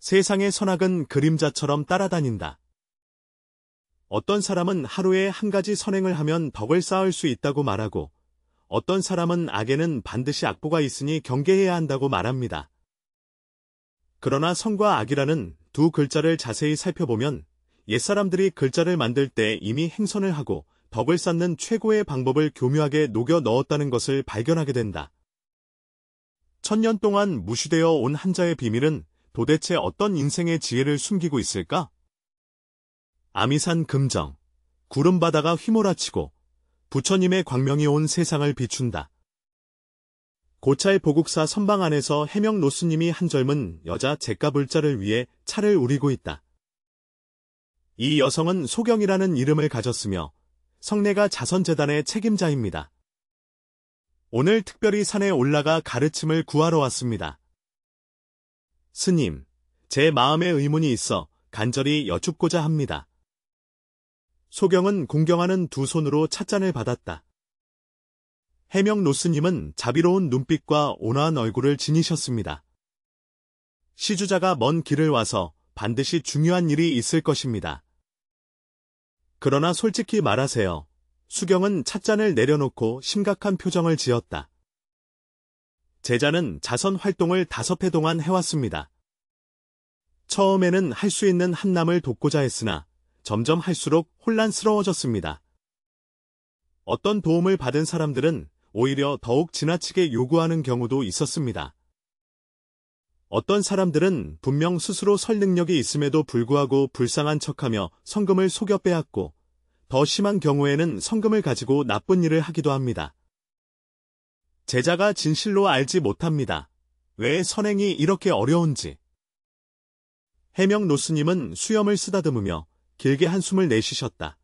세상의 선악은 그림자처럼 따라다닌다. 어떤 사람은 하루에 한 가지 선행을 하면 덕을 쌓을 수 있다고 말하고, 어떤 사람은 악에는 반드시 악보가 있으니 경계해야 한다고 말합니다. 그러나 선과 악이라는 두 글자를 자세히 살펴보면 옛사람들이 글자를 만들 때 이미 행선을 하고 덕을 쌓는 최고의 방법을 교묘하게 녹여 넣었다는 것을 발견하게 된다. 1000년 동안 무시되어 온 한자의 비밀은 도대체 어떤 인생의 지혜를 숨기고 있을까? 아미산 금정, 구름바다가 휘몰아치고 부처님의 광명이 온 세상을 비춘다. 고찰 보국사 선방 안에서 해명 노스님이 한 젊은 여자 잿가불자를 위해 차를 우리고 있다. 이 여성은 소경이라는 이름을 가졌으며 성내가 자선재단의 책임자입니다. 오늘 특별히 산에 올라가 가르침을 구하러 왔습니다. 스님, 제 마음에 의문이 있어 간절히 여쭙고자 합니다. 소경은 공경하는 두 손으로 찻잔을 받았다. 해명 노스님은 자비로운 눈빛과 온화한 얼굴을 지니셨습니다. 시주자가 먼 길을 와서 반드시 중요한 일이 있을 것입니다. 그러나 솔직히 말하세요. 수경은 찻잔을 내려놓고 심각한 표정을 지었다. 제자는 자선 활동을 5회 동안 해왔습니다. 처음에는 할 수 있는 한남을 돕고자 했으나 점점 할수록 혼란스러워졌습니다. 어떤 도움을 받은 사람들은 오히려 더욱 지나치게 요구하는 경우도 있었습니다. 어떤 사람들은 분명 스스로 설 능력이 있음에도 불구하고 불쌍한 척하며 성금을 속여 빼앗고 더 심한 경우에는 성금을 가지고 나쁜 일을 하기도 합니다. 제자가 진실로 알지 못합니다. 왜 선행이 이렇게 어려운지. 해명 노스님은 수염을 쓰다듬으며 길게 한숨을 내쉬셨다.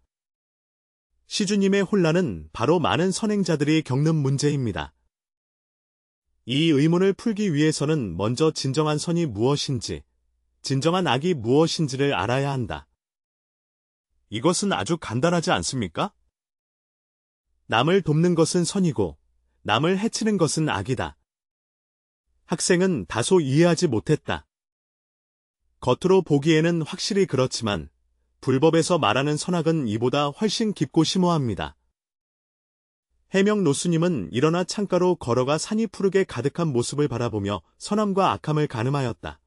시주님의 혼란은 바로 많은 선행자들이 겪는 문제입니다. 이 의문을 풀기 위해서는 먼저 진정한 선이 무엇인지, 진정한 악이 무엇인지를 알아야 한다. 이것은 아주 간단하지 않습니까? 남을 돕는 것은 선이고, 남을 해치는 것은 악이다. 학생은 다소 이해하지 못했다. 겉으로 보기에는 확실히 그렇지만, 불법에서 말하는 선악은 이보다 훨씬 깊고 심오합니다. 해명 노스님은 일어나 창가로 걸어가 산이 푸르게 가득한 모습을 바라보며 선함과 악함을 가늠하였다.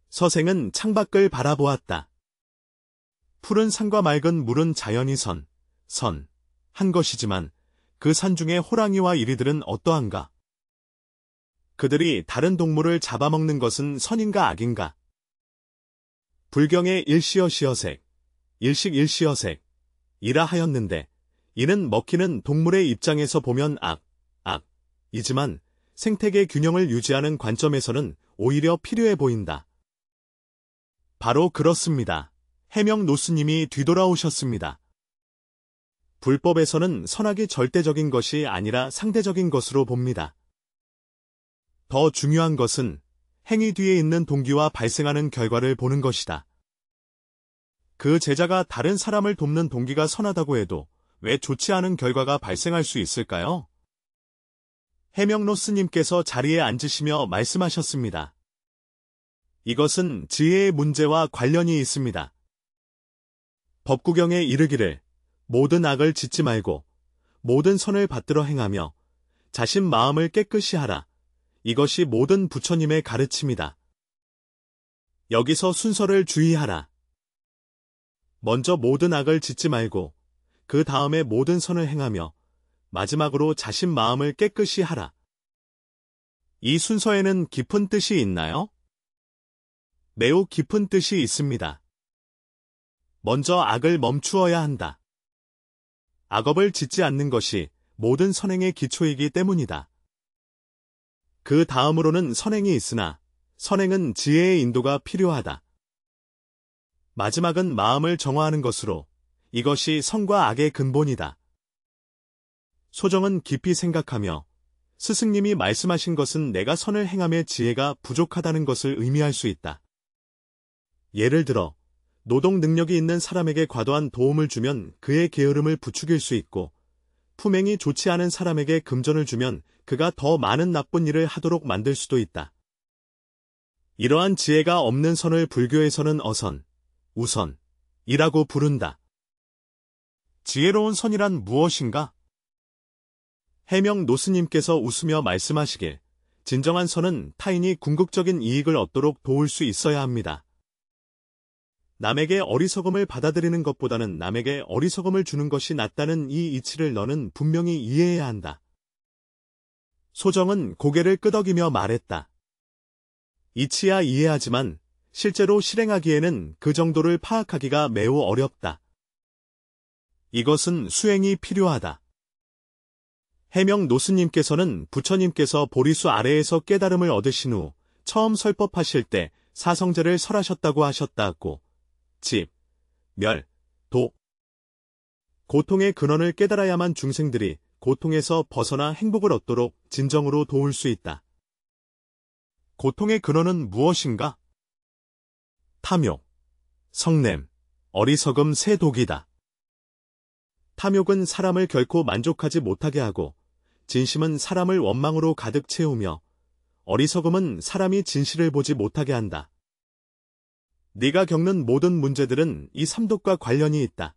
서생은 창밖을 바라보았다. 푸른 산과 맑은 물은 자연이 한 것이지만 그 산 중에 호랑이와 이리들은 어떠한가? 그들이 다른 동물을 잡아먹는 것은 선인가 악인가? 불경의 일시어시어색, 일식일시어색, 이라 하였는데 이는 먹히는 동물의 입장에서 보면 악이지만 생태계 균형을 유지하는 관점에서는 오히려 필요해 보인다. 바로 그렇습니다. 해명 노스님이 뒤돌아오셨습니다. 불법에서는 선악이 절대적인 것이 아니라 상대적인 것으로 봅니다. 더 중요한 것은 행위 뒤에 있는 동기와 발생하는 결과를 보는 것이다. 그 제자가 다른 사람을 돕는 동기가 선하다고 해도 왜 좋지 않은 결과가 발생할 수 있을까요? 해명로 스님께서 자리에 앉으시며 말씀하셨습니다. 이것은 지혜의 문제와 관련이 있습니다. 법구경에 이르기를 모든 악을 짓지 말고 모든 선을 받들어 행하며 자신 마음을 깨끗이 하라. 이것이 모든 부처님의 가르침이다. 여기서 순서를 주의하라. 먼저 모든 악을 짓지 말고 그 다음에 모든 선을 행하며 마지막으로 자신 마음을 깨끗이 하라. 이 순서에는 깊은 뜻이 있나요? 매우 깊은 뜻이 있습니다. 먼저 악을 멈추어야 한다. 악업을 짓지 않는 것이 모든 선행의 기초이기 때문이다. 그 다음으로는 선행이 있으나 선행은 지혜의 인도가 필요하다. 마지막은 마음을 정화하는 것으로 이것이 선과 악의 근본이다. 소정은 깊이 생각하며 스승님이 말씀하신 것은 내가 선을 행함의 지혜가 부족하다는 것을 의미할 수 있다. 예를 들어 노동 능력이 있는 사람에게 과도한 도움을 주면 그의 게으름을 부추길 수 있고 품행이 좋지 않은 사람에게 금전을 주면 그가 더 많은 나쁜 일을 하도록 만들 수도 있다. 이러한 지혜가 없는 선을 불교에서는 어선, 우선이라고 부른다. 지혜로운 선이란 무엇인가? 해명 노스님께서 웃으며 말씀하시길, 진정한 선은 타인이 궁극적인 이익을 얻도록 도울 수 있어야 합니다. 남에게 어리석음을 받아들이는 것보다는 남에게 어리석음을 주는 것이 낫다는 이 이치를 너는 분명히 이해해야 한다. 소정은 고개를 끄덕이며 말했다. 이치야 이해하지만 실제로 실행하기에는 그 정도를 파악하기가 매우 어렵다. 이것은 수행이 필요하다. 해명 노스님께서는 부처님께서 보리수 아래에서 깨달음을 얻으신 후 처음 설법하실 때 사성제를 설하셨다고 하셨다고. 집, 멸, 도. 고통의 근원을 깨달아야만 중생들이 고통에서 벗어나 행복을 얻도록 진정으로 도울 수 있다. 고통의 근원은 무엇인가? 탐욕, 성냄, 어리석음 세 독이다. 탐욕은 사람을 결코 만족하지 못하게 하고, 진심은 사람을 원망으로 가득 채우며, 어리석음은 사람이 진실을 보지 못하게 한다. 네가 겪는 모든 문제들은 이 삼독과 관련이 있다.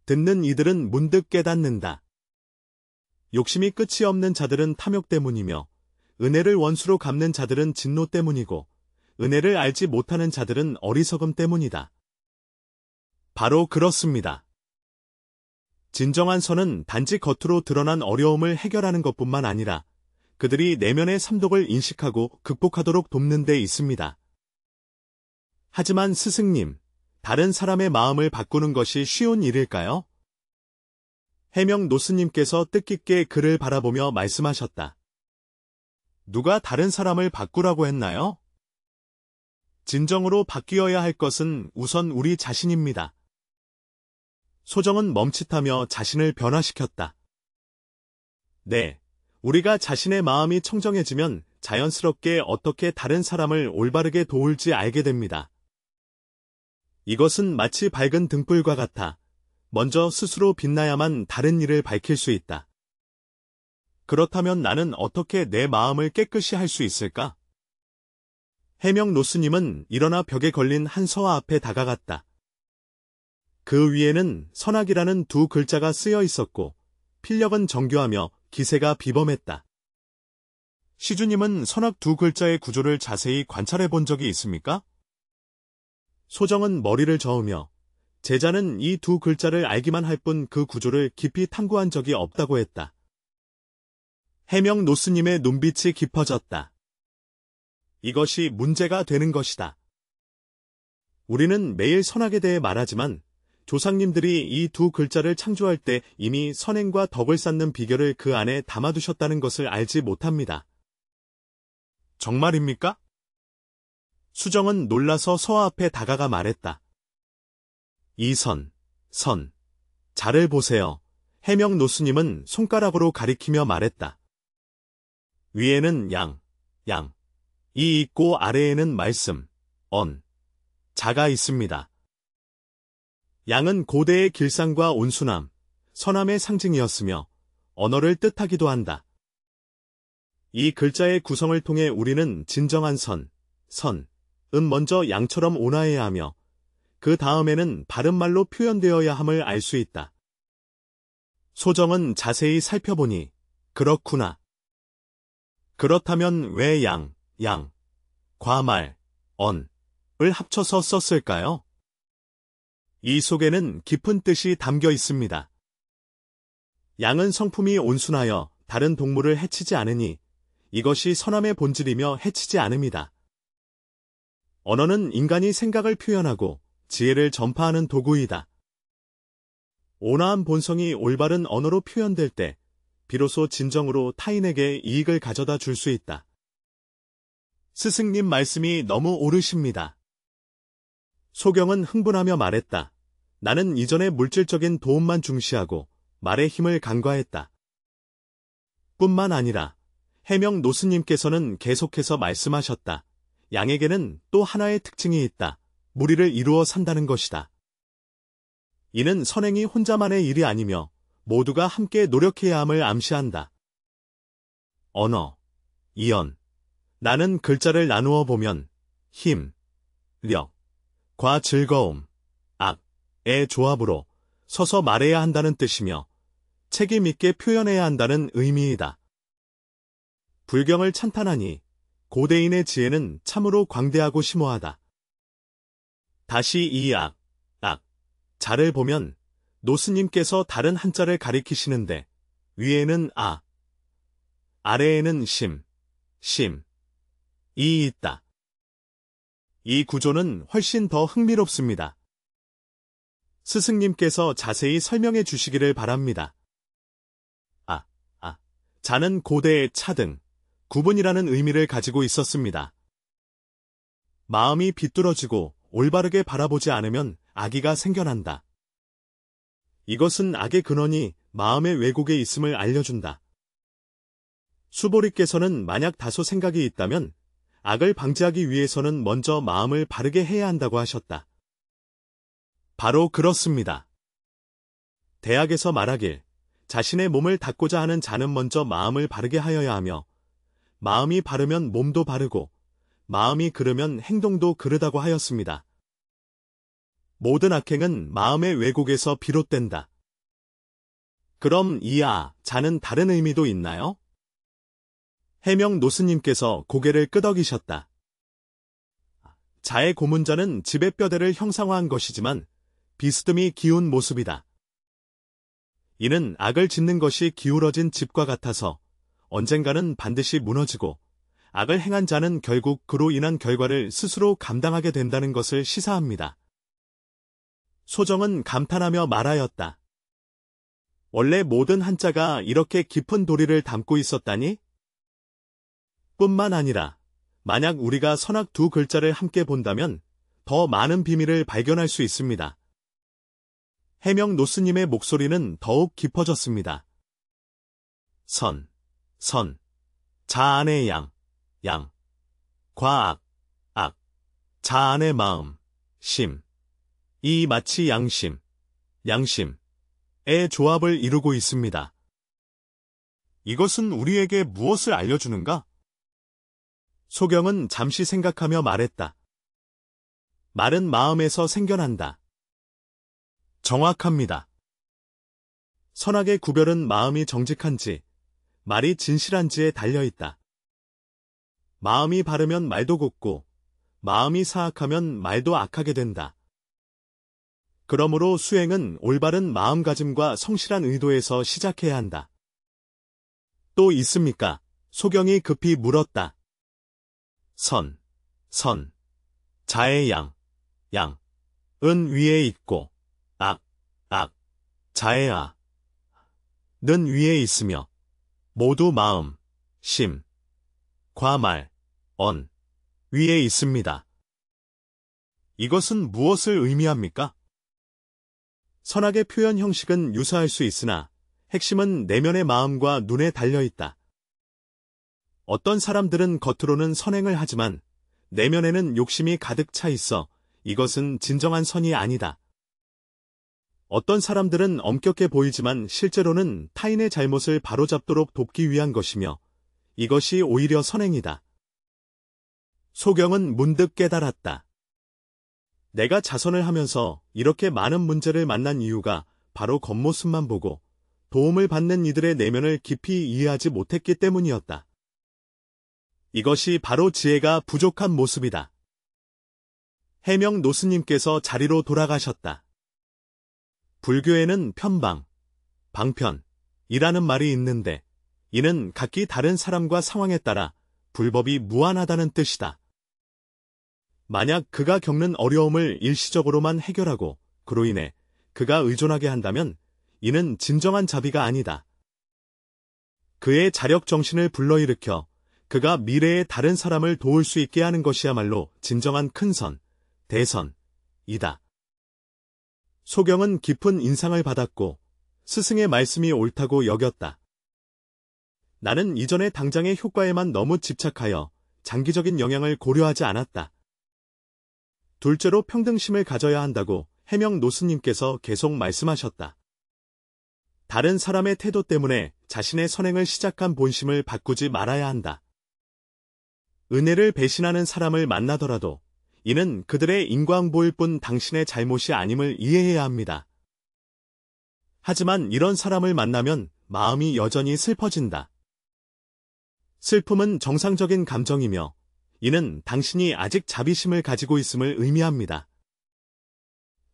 듣는 이들은 문득 깨닫는다. 욕심이 끝이 없는 자들은 탐욕 때문이며, 은혜를 원수로 갚는 자들은 진노 때문이고, 은혜를 알지 못하는 자들은 어리석음 때문이다. 바로 그렇습니다. 진정한 선은 단지 겉으로 드러난 어려움을 해결하는 것뿐만 아니라 그들이 내면의 삼독을 인식하고 극복하도록 돕는 데 있습니다. 하지만 스승님, 다른 사람의 마음을 바꾸는 것이 쉬운 일일까요? 해명 노스님께서 뜻깊게 그를 바라보며 말씀하셨다. 누가 다른 사람을 바꾸라고 했나요? 진정으로 바뀌어야 할 것은 우선 우리 자신입니다. 소정은 멈칫하며 자신을 변화시켰다. 네, 우리가 자신의 마음이 청정해지면 자연스럽게 어떻게 다른 사람을 올바르게 도울지 알게 됩니다. 이것은 마치 밝은 등불과 같아 먼저 스스로 빛나야만 다른 일을 밝힐 수 있다. 그렇다면 나는 어떻게 내 마음을 깨끗이 할 수 있을까? 해명 노스님은 일어나 벽에 걸린 한 서화 앞에 다가갔다. 그 위에는 선악이라는 두 글자가 쓰여 있었고 필력은 정교하며 기세가 비범했다. 시주님은 선악 두 글자의 구조를 자세히 관찰해 본 적이 있습니까? 소정은 머리를 저으며 제자는 이 두 글자를 알기만 할 뿐 그 구조를 깊이 탐구한 적이 없다고 했다. 해명 노스님의 눈빛이 깊어졌다. 이것이 문제가 되는 것이다. 우리는 매일 선악에 대해 말하지만 조상님들이 이 두 글자를 창조할 때 이미 선행과 덕을 쌓는 비결을 그 안에 담아두셨다는 것을 알지 못합니다. 정말입니까? 수정은 놀라서 서화 앞에 다가가 말했다. 이 선, 자를 보세요. 해명 노스님은 손가락으로 가리키며 말했다. 위에는 양, 이 있고 아래에는 말씀, 자가 있습니다. 양은 고대의 길상과 온순함, 선함의 상징이었으며 언어를 뜻하기도 한다. 이 글자의 구성을 통해 우리는 진정한 먼저 양처럼 온화해야 하며 그 다음에는 바른 말로 표현되어야 함을 알 수 있다. 소정은 자세히 살펴보니 그렇구나. 그렇다면 왜 과말, 을 합쳐서 썼을까요? 이 속에는 깊은 뜻이 담겨 있습니다. 양은 성품이 온순하여 다른 동물을 해치지 않으니 이것이 선함의 본질이며 해치지 않음이다. 언어는 인간이 생각을 표현하고 지혜를 전파하는 도구이다. 온화한 본성이 올바른 언어로 표현될 때 비로소 진정으로 타인에게 이익을 가져다 줄 수 있다. 스승님 말씀이 너무 옳으십니다. 소경은 흥분하며 말했다. 나는 이전에 물질적인 도움만 중시하고 말의 힘을 간과했다. 뿐만 아니라 해명 노스님께서는 계속해서 말씀하셨다. 양에게는 또 하나의 특징이 있다. 무리를 이루어 산다는 것이다. 이는 선행이 혼자만의 일이 아니며 모두가 함께 노력해야 함을 암시한다. 언어, 이언, 나는 글자를 나누어 보면 힘, 력, 과 즐거움, 악의 조합으로 서서 말해야 한다는 뜻이며 책임 있게 표현해야 한다는 의미이다. 불경을 찬탄하니 고대인의 지혜는 참으로 광대하고 심오하다. 다시 이 자를 보면 노스님께서 다른 한자를 가리키시는데 위에는 아래에는 이 있다. 이 구조는 훨씬 더 흥미롭습니다. 스승님께서 자세히 설명해 주시기를 바랍니다. 자는 고대의 차 등 구분이라는 의미를 가지고 있었습니다. 마음이 비뚤어지고 올바르게 바라보지 않으면 악의가 생겨난다. 이것은 악의 근원이 마음의 왜곡에 있음을 알려준다. 수보리께서는 만약 다소 생각이 있다면 악을 방지하기 위해서는 먼저 마음을 바르게 해야 한다고 하셨다. 바로 그렇습니다. 대학에서 말하길 자신의 몸을 닦고자 하는 자는 먼저 마음을 바르게 하여야 하며 마음이 바르면 몸도 바르고 마음이 그르면 행동도 그르다고 하였습니다. 모든 악행은 마음의 왜곡에서 비롯된다. 그럼 이 자는 다른 의미도 있나요? 해명 노스님께서 고개를 끄덕이셨다. 자의 고문자는 집의 뼈대를 형상화한 것이지만 비스듬히 기운 모습이다. 이는 악을 짓는 것이 기울어진 집과 같아서 언젠가는 반드시 무너지고 악을 행한 자는 결국 그로 인한 결과를 스스로 감당하게 된다는 것을 시사합니다. 소정은 감탄하며 말하였다. 원래 모든 한자가 이렇게 깊은 도리를 담고 있었다니? 뿐만 아니라 만약 우리가 선악 두 글자를 함께 본다면 더 많은 비밀을 발견할 수 있습니다. 해명 노스님의 목소리는 더욱 깊어졌습니다. 선, 자 안의 양, 과악, 자 안의 마음, 이 마치 양심의 조합을 이루고 있습니다. 이것은 우리에게 무엇을 알려주는가? 소경은 잠시 생각하며 말했다. 말은 마음에서 생겨난다. 정확합니다. 선악의 구별은 마음이 정직한지, 말이 진실한지에 달려있다. 마음이 바르면 말도 곱고, 마음이 사악하면 말도 악하게 된다. 그러므로 수행은 올바른 마음가짐과 성실한 의도에서 시작해야 한다. 또 있습니까? 소경이 급히 물었다. 자의 은 위에 있고, 자의 는 위에 있으며, 모두 마음, 말, 위에 있습니다. 이것은 무엇을 의미합니까? 선악의 표현 형식은 유사할 수 있으나 핵심은 내면의 마음과 눈에 달려있다. 어떤 사람들은 겉으로는 선행을 하지만 내면에는 욕심이 가득 차 있어 이것은 진정한 선이 아니다. 어떤 사람들은 엄격해 보이지만 실제로는 타인의 잘못을 바로잡도록 돕기 위한 것이며 이것이 오히려 선행이다. 소경은 문득 깨달았다. 내가 자선을 하면서 이렇게 많은 문제를 만난 이유가 바로 겉모습만 보고 도움을 받는 이들의 내면을 깊이 이해하지 못했기 때문이었다. 이것이 바로 지혜가 부족한 모습이다. 해명 노스님께서 자리로 돌아가셨다. 불교에는 편방, 방편이라는 말이 있는데 이는 각기 다른 사람과 상황에 따라 불법이 무한하다는 뜻이다. 만약 그가 겪는 어려움을 일시적으로만 해결하고 그로 인해 그가 의존하게 한다면 이는 진정한 자비가 아니다. 그의 자력 정신을 불러일으켜 그가 미래에 다른 사람을 도울 수 있게 하는 것이야말로 진정한 큰선, 대선이다. 소경은 깊은 인상을 받았고 스승의 말씀이 옳다고 여겼다. 나는 이전의 당장의 효과에만 너무 집착하여 장기적인 영향을 고려하지 않았다. 둘째로 평등심을 가져야 한다고 해명 노스님께서 계속 말씀하셨다. 다른 사람의 태도 때문에 자신의 선행을 시작한 본심을 바꾸지 말아야 한다. 은혜를 배신하는 사람을 만나더라도 이는 그들의 인과응보일 뿐 당신의 잘못이 아님을 이해해야 합니다. 하지만 이런 사람을 만나면 마음이 여전히 슬퍼진다. 슬픔은 정상적인 감정이며 이는 당신이 아직 자비심을 가지고 있음을 의미합니다.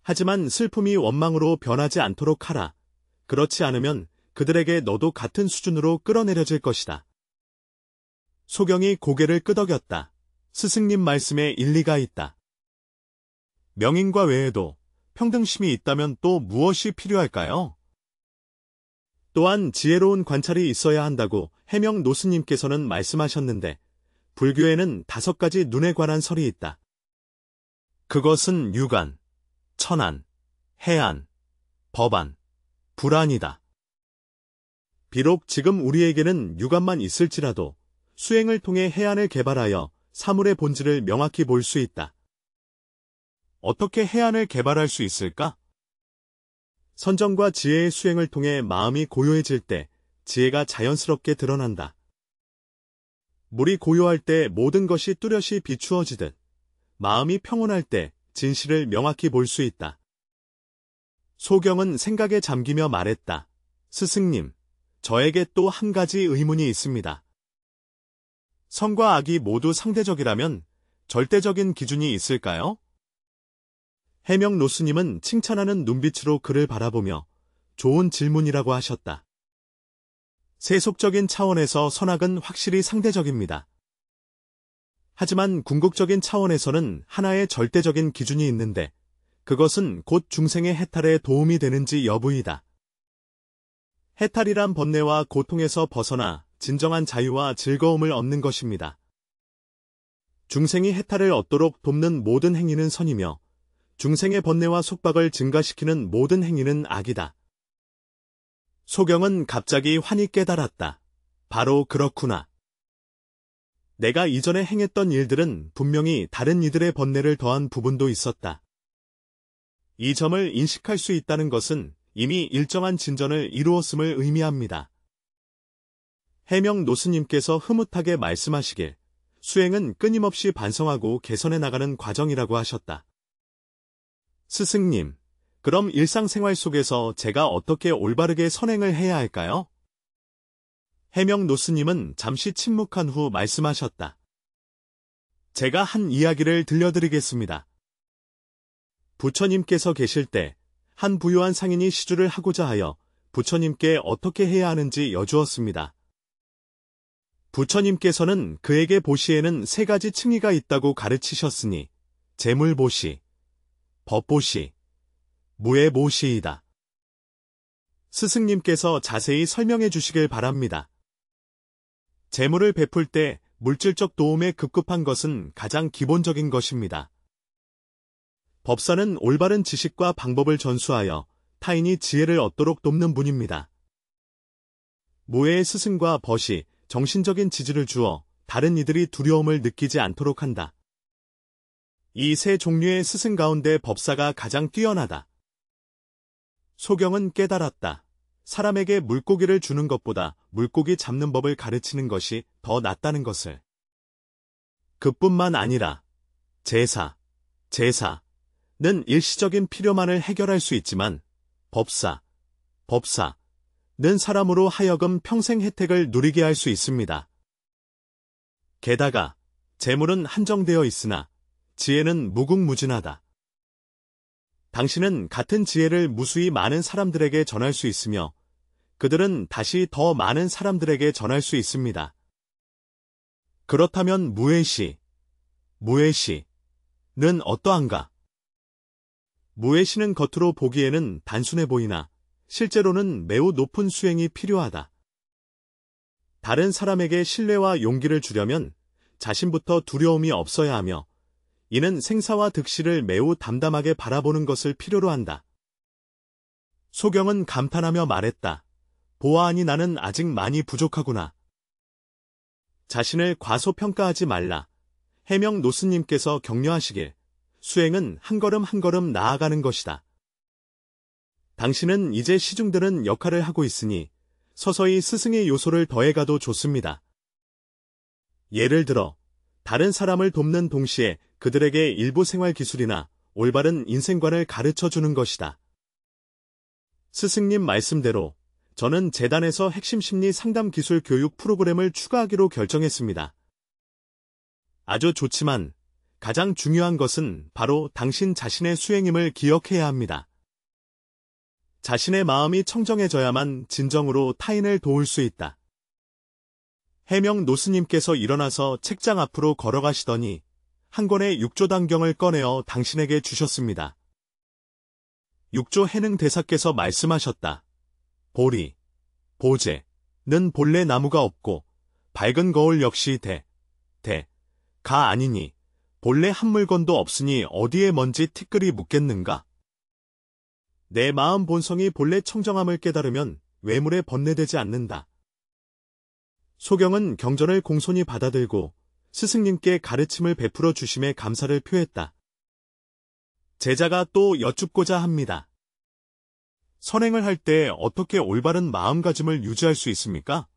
하지만 슬픔이 원망으로 변하지 않도록 하라. 그렇지 않으면 그들에게 너도 같은 수준으로 끌어내려질 것이다. 소경이 고개를 끄덕였다. 스승님 말씀에 일리가 있다. 명인과 외에도 평등심이 있다면 또 무엇이 필요할까요? 또한 지혜로운 관찰이 있어야 한다고 해명 노스님께서는 말씀하셨는데 불교에는 5가지 눈에 관한 설이 있다. 그것은 유관, 천안, 해안, 법안, 불안이다. 비록 지금 우리에게는 유관만 있을지라도 수행을 통해 해안을 개발하여 사물의 본질을 명확히 볼 수 있다. 어떻게 해안을 개발할 수 있을까? 선정과 지혜의 수행을 통해 마음이 고요해질 때 지혜가 자연스럽게 드러난다. 물이 고요할 때 모든 것이 뚜렷이 비추어지듯 마음이 평온할 때 진실을 명확히 볼 수 있다. 소경은 생각에 잠기며 말했다. 스승님, 저에게 또 한 가지 의문이 있습니다. 선과 악이 모두 상대적이라면 절대적인 기준이 있을까요? 해명 노스님은 칭찬하는 눈빛으로 그를 바라보며 좋은 질문이라고 하셨다. 세속적인 차원에서 선악은 확실히 상대적입니다. 하지만 궁극적인 차원에서는 하나의 절대적인 기준이 있는데 그것은 곧 중생의 해탈에 도움이 되는지 여부이다. 해탈이란 번뇌와 고통에서 벗어나 진정한 자유와 즐거움을 얻는 것입니다. 중생이 해탈을 얻도록 돕는 모든 행위는 선이며 중생의 번뇌와 속박을 증가시키는 모든 행위는 악이다. 소경은 갑자기 환히 깨달았다. 바로 그렇구나. 내가 이전에 행했던 일들은 분명히 다른 이들의 번뇌를 더한 부분도 있었다. 이 점을 인식할 수 있다는 것은 이미 일정한 진전을 이루었음을 의미합니다. 해명 노스님께서 흐뭇하게 말씀하시길 수행은 끊임없이 반성하고 개선해 나가는 과정이라고 하셨다. 스승님, 그럼 일상생활 속에서 제가 어떻게 올바르게 선행을 해야 할까요? 해명 노스님은 잠시 침묵한 후 말씀하셨다. 제가 한 이야기를 들려드리겠습니다. 부처님께서 계실 때 한 부유한 상인이 시주를 하고자 하여 부처님께 어떻게 해야 하는지 여쭈었습니다. 부처님께서는 그에게 보시에는 3가지 층위가 있다고 가르치셨으니 재물보시, 법보시, 무예보시이다. 스승님께서 자세히 설명해 주시길 바랍니다. 재물을 베풀 때 물질적 도움에 급급한 것은 가장 기본적인 것입니다. 법사는 올바른 지식과 방법을 전수하여 타인이 지혜를 얻도록 돕는 분입니다. 무예의 스승과 벗이 정신적인 지지를 주어 다른 이들이 두려움을 느끼지 않도록 한다. 이 3 종류의 스승 가운데 법사가 가장 뛰어나다. 소경은 깨달았다. 사람에게 물고기를 주는 것보다 물고기 잡는 법을 가르치는 것이 더 낫다는 것을. 그뿐만 아니라 제사는 일시적인 필요만을 해결할 수 있지만 법사는 사람으로 하여금 평생 혜택을 누리게 할 수 있습니다. 게다가 재물은 한정되어 있으나 지혜는 무궁무진하다. 당신은 같은 지혜를 무수히 많은 사람들에게 전할 수 있으며 그들은 다시 더 많은 사람들에게 전할 수 있습니다. 그렇다면 무예시는 어떠한가? 무예시는 겉으로 보기에는 단순해 보이나 실제로는 매우 높은 수행이 필요하다. 다른 사람에게 신뢰와 용기를 주려면 자신부터 두려움이 없어야 하며 이는 생사와 득실을 매우 담담하게 바라보는 것을 필요로 한다. 소경은 감탄하며 말했다. 보아하니 나는 아직 많이 부족하구나. 자신을 과소평가하지 말라. 해명 노스님께서 격려하시길 수행은 한 걸음 한 걸음 나아가는 것이다. 당신은 이제 시중드는 역할을 하고 있으니 서서히 스승의 요소를 더해가도 좋습니다. 예를 들어 다른 사람을 돕는 동시에 그들에게 일부 생활 기술이나 올바른 인생관을 가르쳐 주는 것이다. 스승님 말씀대로 저는 재단에서 핵심 심리 상담 기술 교육 프로그램을 추가하기로 결정했습니다. 아주 좋지만 가장 중요한 것은 바로 당신 자신의 수행임을 기억해야 합니다. 자신의 마음이 청정해져야만 진정으로 타인을 도울 수 있다. 해명 노스님께서 일어나서 책장 앞으로 걸어가시더니 한 권의 육조단경을 꺼내어 당신에게 주셨습니다. 육조 해능 대사께서 말씀하셨다. 보리, 보제는 본래 나무가 없고 밝은 거울 역시 가 아니니 본래 한 물건도 없으니 어디에 먼지 티끌이 묻겠는가? 내 마음 본성이 본래 청정함을 깨달으면 외물에 번뇌되지 않는다. 소경은 경전을 공손히 받아들고 스승님께 가르침을 베풀어 주심에 감사를 표했다. 제자가 또 여쭙고자 합니다. 선행을 할 때 어떻게 올바른 마음가짐을 유지할 수 있습니까?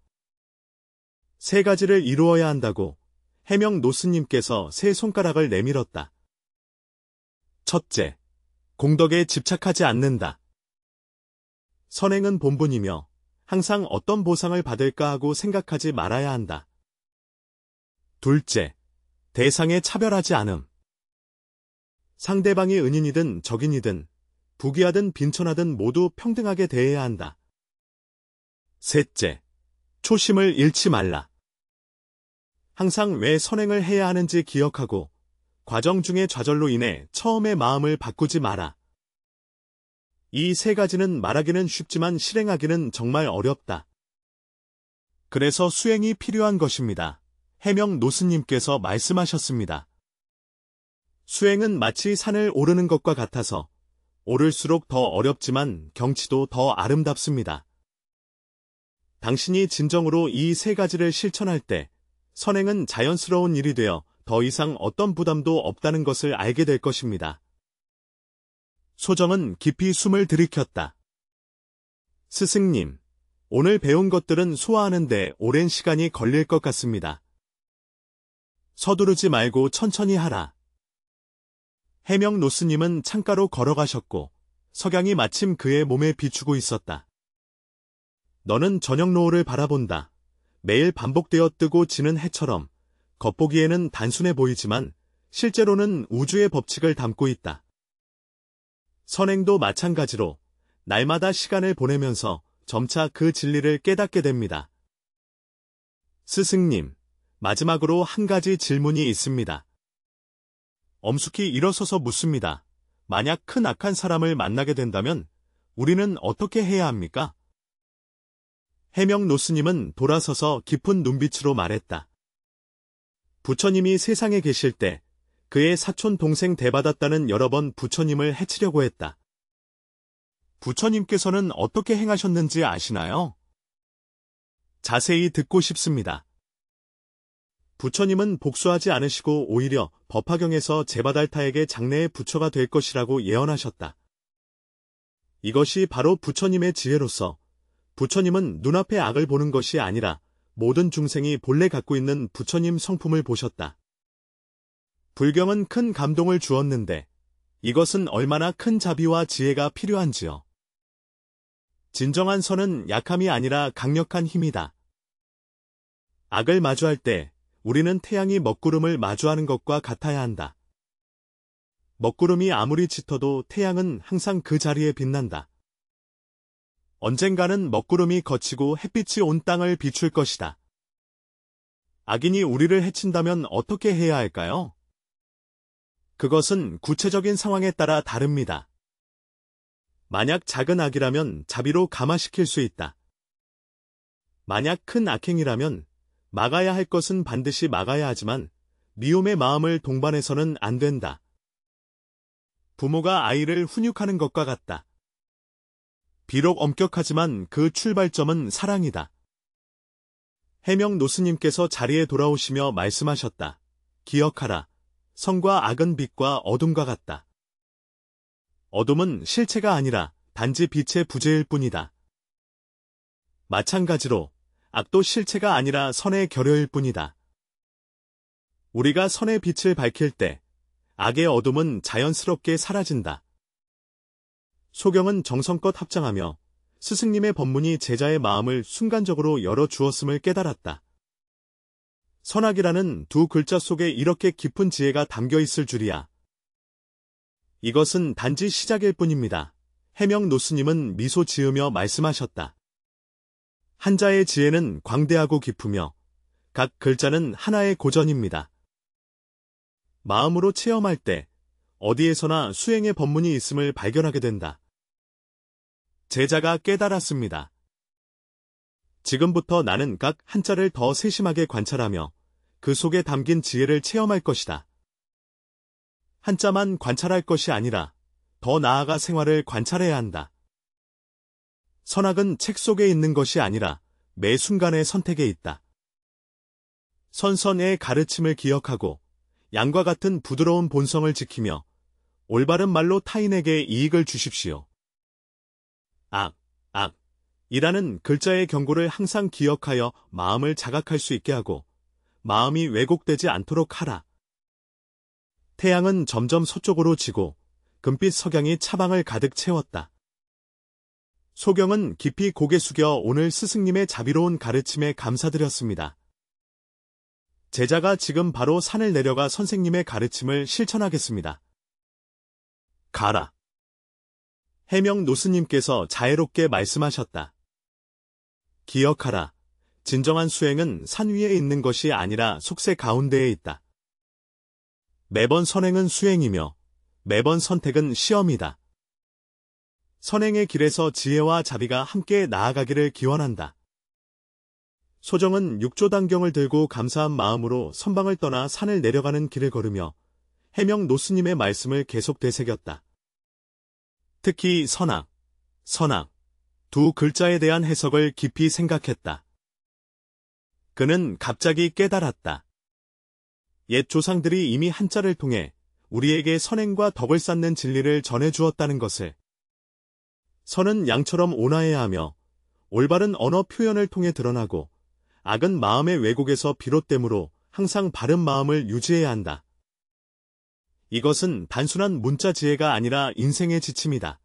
세 가지를 이루어야 한다고 해명 노스님께서 세 손가락을 내밀었다. 첫째, 공덕에 집착하지 않는다. 선행은 본분이며 항상 어떤 보상을 받을까 하고 생각하지 말아야 한다. 둘째, 대상에 차별하지 않음. 상대방이 은인이든 적인이든 부귀하든 빈천하든 모두 평등하게 대해야 한다. 셋째, 초심을 잃지 말라. 항상 왜 선행을 해야 하는지 기억하고 과정 중의 좌절로 인해 처음의 마음을 바꾸지 마라. 이 세 가지는 말하기는 쉽지만 실행하기는 정말 어렵다. 그래서 수행이 필요한 것입니다. 해명 노스님께서 말씀하셨습니다. 수행은 마치 산을 오르는 것과 같아서 오를수록 더 어렵지만 경치도 더 아름답습니다. 당신이 진정으로 이 세 가지를 실천할 때 선행은 자연스러운 일이 되어 더 이상 어떤 부담도 없다는 것을 알게 될 것입니다. 소정은 깊이 숨을 들이켰다. 스승님, 오늘 배운 것들은 소화하는데 오랜 시간이 걸릴 것 같습니다. 서두르지 말고 천천히 하라. 해명 노스님은 창가로 걸어가셨고 석양이 마침 그의 몸에 비추고 있었다. 너는 저녁 노을을 바라본다. 매일 반복되어 뜨고 지는 해처럼 겉보기에는 단순해 보이지만 실제로는 우주의 법칙을 담고 있다. 선행도 마찬가지로 날마다 시간을 보내면서 점차 그 진리를 깨닫게 됩니다. 스승님, 마지막으로 한 가지 질문이 있습니다. 엄숙히 일어서서 묻습니다. 만약 큰 악한 사람을 만나게 된다면 우리는 어떻게 해야 합니까? 해명 노스님은 돌아서서 깊은 눈빛으로 말했다. 부처님이 세상에 계실 때 그의 사촌 동생 대받았다는 여러 번 부처님을 해치려고 했다. 부처님께서는 어떻게 행하셨는지 아시나요? 자세히 듣고 싶습니다. 부처님은 복수하지 않으시고 오히려 법화경에서 제바달타에게 장래의 부처가 될 것이라고 예언하셨다. 이것이 바로 부처님의 지혜로서 부처님은 눈앞의 악을 보는 것이 아니라 모든 중생이 본래 갖고 있는 부처님 성품을 보셨다. 불경은 큰 감동을 주었는데 이것은 얼마나 큰 자비와 지혜가 필요한지요. 진정한 선은 약함이 아니라 강력한 힘이다. 악을 마주할 때 우리는 태양이 먹구름을 마주하는 것과 같아야 한다. 먹구름이 아무리 짙어도 태양은 항상 그 자리에 빛난다. 언젠가는 먹구름이 걷히고 햇빛이 온 땅을 비출 것이다. 악인이 우리를 해친다면 어떻게 해야 할까요? 그것은 구체적인 상황에 따라 다릅니다. 만약 작은 악이라면 자비로 감화시킬 수 있다. 만약 큰 악행이라면 막아야 할 것은 반드시 막아야 하지만 미움의 마음을 동반해서는 안 된다. 부모가 아이를 훈육하는 것과 같다. 비록 엄격하지만 그 출발점은 사랑이다. 해명 노스님께서 자리에 돌아오시며 말씀하셨다. 기억하라. 선과 악은 빛과 어둠과 같다. 어둠은 실체가 아니라 단지 빛의 부재일 뿐이다. 마찬가지로 악도 실체가 아니라 선의 결여일 뿐이다. 우리가 선의 빛을 밝힐 때 악의 어둠은 자연스럽게 사라진다. 소경은 정성껏 합장하며 스승님의 법문이 제자의 마음을 순간적으로 열어주었음을 깨달았다. 선악이라는 두 글자 속에 이렇게 깊은 지혜가 담겨 있을 줄이야. 이것은 단지 시작일 뿐입니다. 해명 노스님은 미소 지으며 말씀하셨다. 한자의 지혜는 광대하고 깊으며 각 글자는 하나의 고전입니다. 마음으로 체험할 때 어디에서나 수행의 법문이 있음을 발견하게 된다. 제자가 깨달았습니다. 지금부터 나는 각 한자를 더 세심하게 관찰하며 그 속에 담긴 지혜를 체험할 것이다. 한자만 관찰할 것이 아니라 더 나아가 생활을 관찰해야 한다. 선악은 책 속에 있는 것이 아니라 매 순간의 선택에 있다. 선선의 가르침을 기억하고 양과 같은 부드러운 본성을 지키며 올바른 말로 타인에게 이익을 주십시오. 이라는 글자의 경고를 항상 기억하여 마음을 자각할 수 있게 하고 마음이 왜곡되지 않도록 하라. 태양은 점점 서쪽으로 지고 금빛 석양이 차방을 가득 채웠다. 소경은 깊이 고개 숙여 오늘 스승님의 자비로운 가르침에 감사드렸습니다. 제자가 지금 바로 산을 내려가 선생님의 가르침을 실천하겠습니다. 가라. 해명 노스님께서 자애롭게 말씀하셨다. 기억하라. 진정한 수행은 산 위에 있는 것이 아니라 속세 가운데에 있다. 매번 선행은 수행이며 매번 선택은 시험이다. 선행의 길에서 지혜와 자비가 함께 나아가기를 기원한다. 소정은 육조단경을 들고 감사한 마음으로 선방을 떠나 산을 내려가는 길을 걸으며 해명 노스님의 말씀을 계속 되새겼다. 특히 선악 두 글자에 대한 해석을 깊이 생각했다. 그는 갑자기 깨달았다. 옛 조상들이 이미 한자를 통해 우리에게 선행과 덕을 쌓는 진리를 전해주었다는 것을. 선은 양처럼 온화해야 하며 올바른 언어 표현을 통해 드러나고 악은 마음의 왜곡에서 비롯되므로 항상 바른 마음을 유지해야 한다. 이것은 단순한 문자 지혜가 아니라 인생의 지침이다.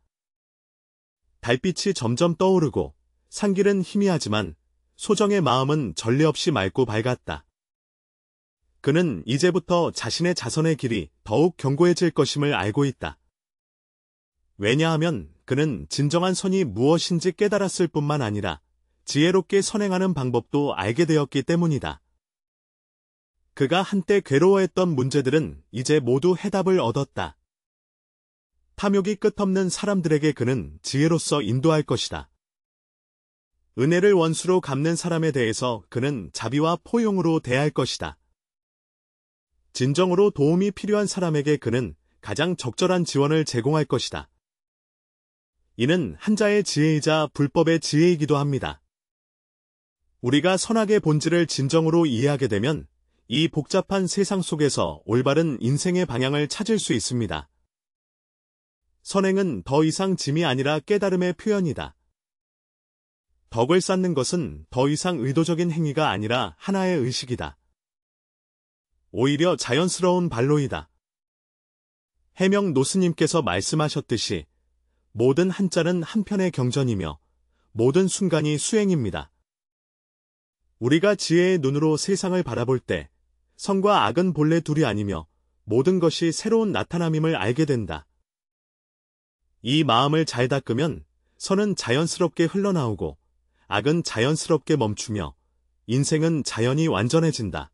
달빛이 점점 떠오르고 산길은 희미하지만 소정의 마음은 전례 없이 맑고 밝았다. 그는 이제부터 자신의 자선의 길이 더욱 견고해질 것임을 알고 있다. 왜냐하면 그는 진정한 선이 무엇인지 깨달았을 뿐만 아니라 지혜롭게 선행하는 방법도 알게 되었기 때문이다. 그가 한때 괴로워했던 문제들은 이제 모두 해답을 얻었다. 탐욕이 끝없는 사람들에게 그는 지혜로서 인도할 것이다. 은혜를 원수로 갚는 사람에 대해서 그는 자비와 포용으로 대할 것이다. 진정으로 도움이 필요한 사람에게 그는 가장 적절한 지원을 제공할 것이다. 이는 한자의 지혜이자 불법의 지혜이기도 합니다. 우리가 선악의 본질을 진정으로 이해하게 되면 이 복잡한 세상 속에서 올바른 인생의 방향을 찾을 수 있습니다. 선행은 더 이상 짐이 아니라 깨달음의 표현이다. 덕을 쌓는 것은 더 이상 의도적인 행위가 아니라 하나의 의식이다. 오히려 자연스러운 발로이다. 해명 노스님께서 말씀하셨듯이 모든 한자는 한편의 경전이며 모든 순간이 수행입니다. 우리가 지혜의 눈으로 세상을 바라볼 때 선과 악은 본래 둘이 아니며 모든 것이 새로운 나타남임을 알게 된다. 이 마음을 잘 닦으면 선은 자연스럽게 흘러나오고 악은 자연스럽게 멈추며 인생은 자연히 완전해진다.